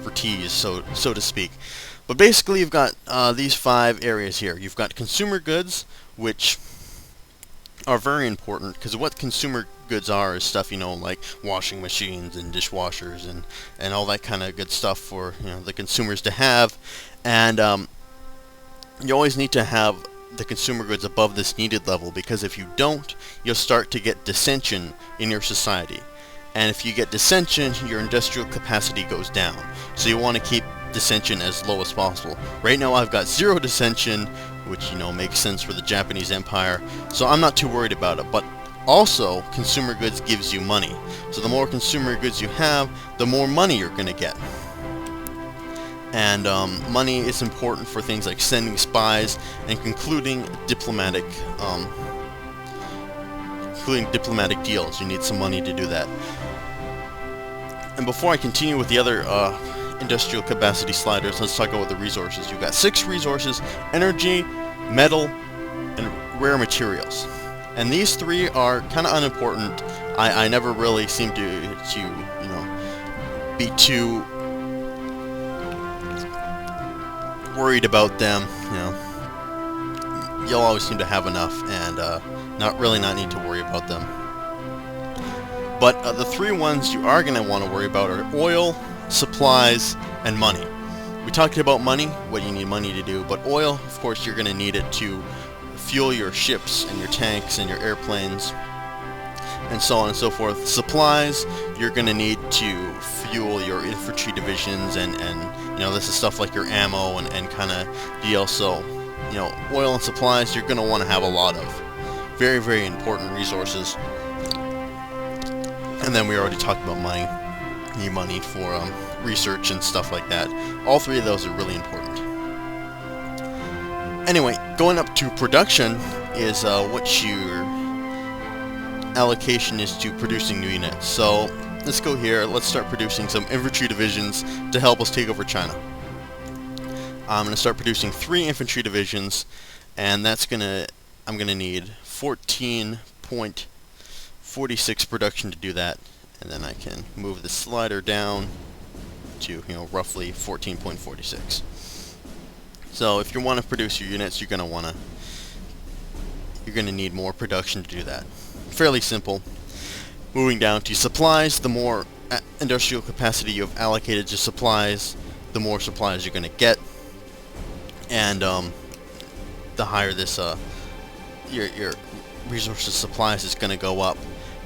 expertise, so to speak. But basically, you've got these 5 areas here. You've got consumer goods, which are very important, because what consumer goods are is stuff, like washing machines and dishwashers and all that kind of good stuff for the consumers to have. And you always need to have the consumer goods above this needed level, because if you don't, you'll start to get dissension in your society. And if you get dissension, your industrial capacity goes down. So you want to keep dissension as low as possible. Right now I've got 0 dissension, which makes sense for the Japanese Empire, so I'm not too worried about it. But also, consumer goods gives you money. So the more consumer goods you have, the more money you're going to get. And money is important for things like sending spies and concluding diplomatic deals. You need some money to do that. And before I continue with the other industrial capacity sliders, let's talk about the resources. You've got 6 resources: energy, metal, and rare materials. And these 3 are kind of unimportant. I never really seem to be too worried about them. You'll always seem to have enough, and not need to worry about them. But the 3 ones you are going to want to worry about are oil, supplies, and money. We talked about money, what you need money to do, but oil, of course, you're going to need it to fuel your ships and your tanks and your airplanes, and so on and so forth. Supplies, you're going to need to fuel your infantry divisions, and this is stuff like your ammo and kind of deal. So, oil and supplies, you're going to want to have a lot of. Very, very important resources. And then we already talked about money. You need money for research and stuff like that. All 3 of those are really important. Anyway, going up to production is what your allocation is to producing new units. So let's go here. Let's start producing some infantry divisions to help us take over China. I'm going to start producing 3 infantry divisions, and I'm going to need 14.46 production to do that. And then I can move the slider down to roughly 14.46. So if you want to produce your units, you're going to need more production to do that. Fairly simple. Moving down to supplies, the more industrial capacity you have allocated to supplies, the more supplies you're going to get, and the higher this your resources supplies is going to go up.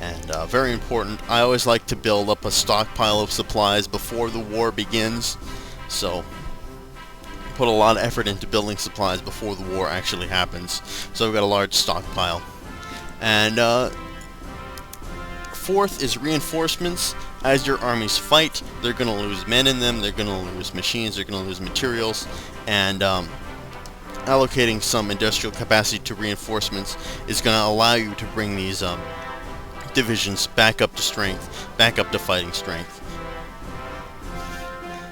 And very important, I always like to build up a stockpile of supplies before the war begins. So put a lot of effort into building supplies before the war actually happens. So I've got a large stockpile. And 4th is reinforcements. As your armies fight, they're going to lose men in them, they're going to lose machines, they're going to lose materials, and allocating some industrial capacity to reinforcements is going to allow you to bring these divisions back up to strength, back up to fighting strength.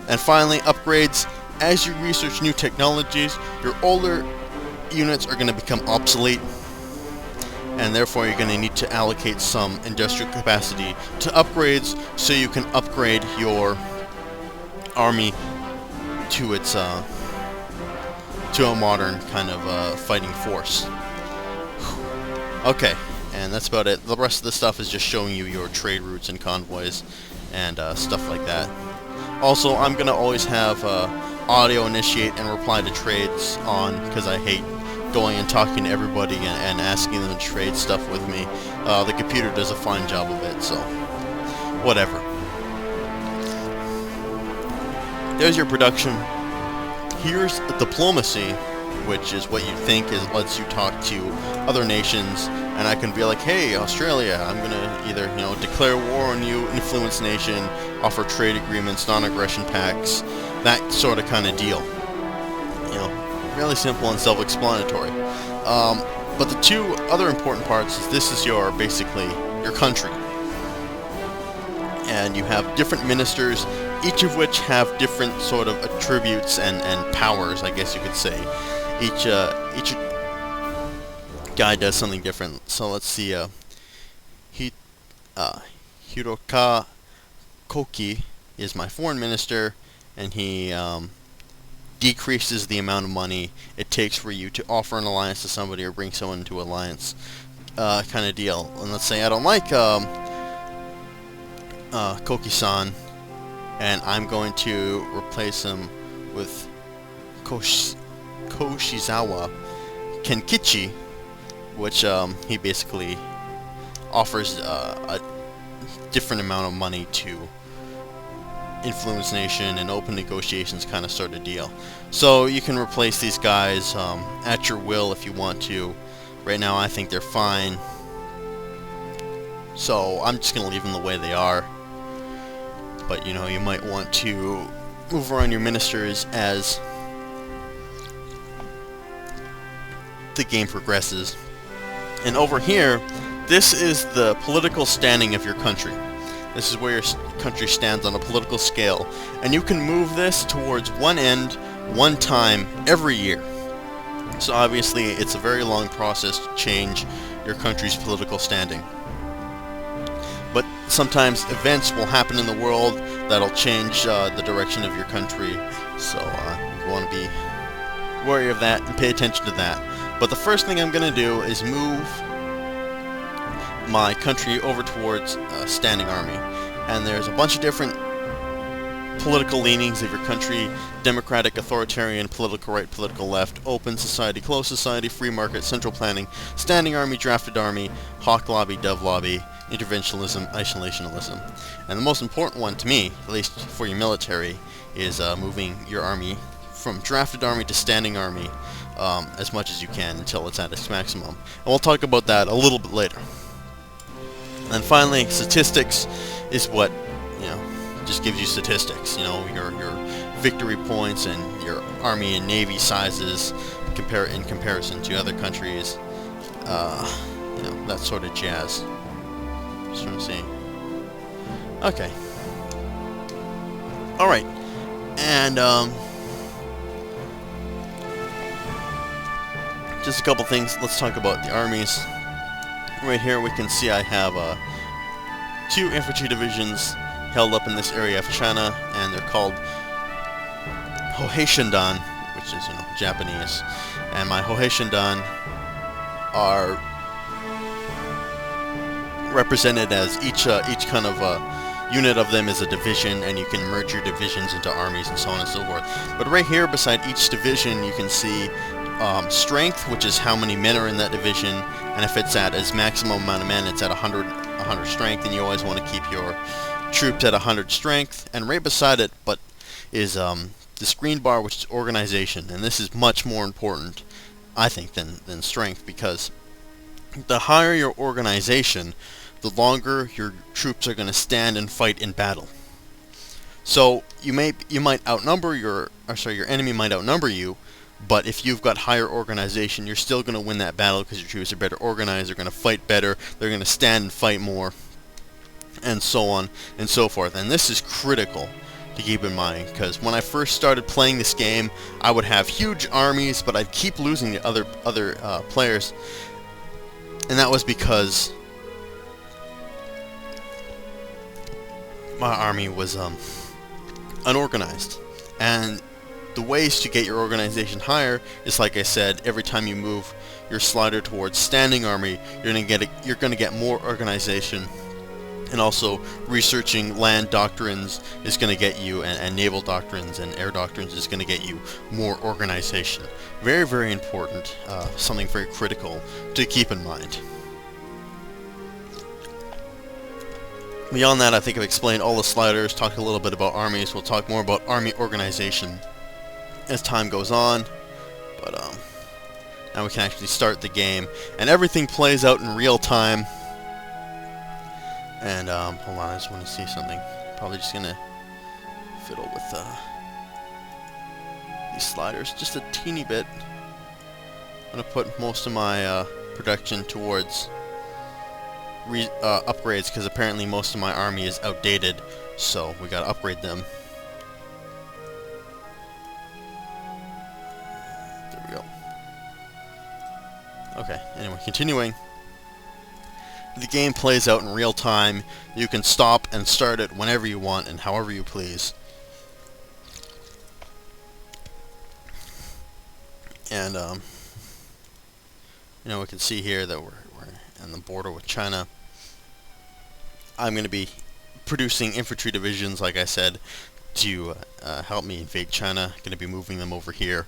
And finally, upgrades. As you research new technologies, your older units are going to become obsolete, and therefore you're going to need to allocate some industrial capacity to upgrades so you can upgrade your army to its to a modern kind of fighting force. Okay, and that's about it. The rest of the stuff is just showing you your trade routes and convoys and stuff like that. Also, I'm going to always have audio initiate and reply to trades on, because I hate going and talking to everybody and asking them to trade stuff with me. The computer does a fine job of it, so whatever. There's your production. Here's diplomacy, which is what you think lets you talk to other nations, and I can be like, hey, Australia, I'm gonna either declare war on you, influence nation, offer trade agreements, non-aggression pacts, that sort of kind of deal. Really simple and self-explanatory. But the 2 other important parts is this is basically your country, and you have different ministers, each of which have different sort of attributes and powers, I guess you could say. Each guy does something different. So let's see. Hiroka Koki is my foreign minister, and he decreases the amount of money it takes for you to offer an alliance to somebody or bring someone into alliance, kind of deal. And let's say I don't like Koki-san, and I'm going to replace him with Koshizawa Kenkichi, which he basically offers a different amount of money to influence nation and open negotiations kind of sort of deal. So you can replace these guys at your will if you want to. Right now I think they're fine, so I'm just going to leave them the way they are. But you know, you might want to move around your ministers as the game progresses. And over here, this is the political standing of your country. This is where your country stands on a political scale, and you can move this towards one end, one time, every year. So obviously it's a very long process to change your country's political standing. But sometimes events will happen in the world that'll change the direction of your country, so you want to be wary of that and pay attention to that. But the first thing I'm going to do is move my country over towards standing army. And there's a bunch of different political leanings of your country: democratic, authoritarian, political right, political left, open society, closed society, free market, central planning, standing army, drafted army, hawk lobby, dove lobby, interventionism, isolationism. And the most important one to me, at least for your military, is moving your army from drafted army to standing army as much as you can until it's at its maximum. And we'll talk about that a little bit later. And finally, statistics is what, you know, just gives you statistics. You know, your victory points and your army and navy sizes in comparison to other countries. You know, that sort of jazz. Just trying to see. Okay. All right. And just a couple things. Let's talk about the armies. Right here we can see I have 2 infantry divisions held up in this area of China, and they're called Hoheishindan, which is, you know, Japanese. And my Hoheishindan are represented as each kind of unit of them is a division, and you can merge your divisions into armies and so on and so forth. But right here beside each division you can see strength, which is how many men are in that division, and if it's at its maximum amount of men, it's at 100 strength, and you always want to keep your troops at 100 strength. And right beside it is this green bar, which is organization, and this is much more important, I think, than strength, because the higher your organization, the longer your troops are going to stand and fight in battle. So you might outnumber your enemy might outnumber you, but if you've got higher organization, you're still going to win that battle because your troops are better organized, they're going to fight better, they're going to stand and fight more, and so on and so forth. And this is critical to keep in mind, because when I first started playing this game, I would have huge armies, but I'd keep losing the other players, and that was because my army was unorganized. And the ways to get your organization higher is, like I said, every time you move your slider towards standing army, you're going to get more organization, and also researching land doctrines is going to get you, and naval doctrines and air doctrines is going to get you more organization. Very, very important, something very critical to keep in mind. Beyond that, I think I've explained all the sliders, talked a little bit about armies. We'll talk more about army organization as time goes on, but now we can actually start the game, and everything plays out in real time. And hold on, I just want to see something. Probably just gonna fiddle with these sliders just a teeny bit. I'm gonna put most of my production towards upgrades, because apparently most of my army is outdated, so we gotta upgrade them. Okay, anyway, continuing. The game plays out in real time. You can stop and start it whenever you want and however you please. And we can see here that we're on the border with China. I'm going to be producing infantry divisions, like I said, to help me invade China. Going to be moving them over here.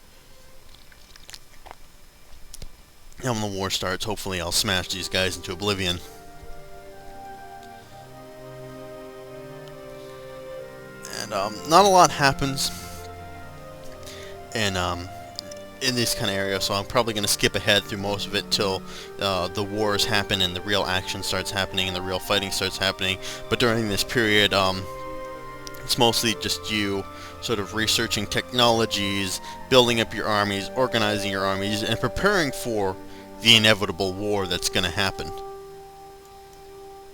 And when the war starts, hopefully I'll smash these guys into oblivion. And not a lot happens in this kind of area, so I'm probably going to skip ahead through most of it till the wars happen and the real action starts happening and the real fighting starts happening. But during this period, it's mostly just you sort of researching technologies, building up your armies, organizing your armies, and preparing for the inevitable war that's going to happen.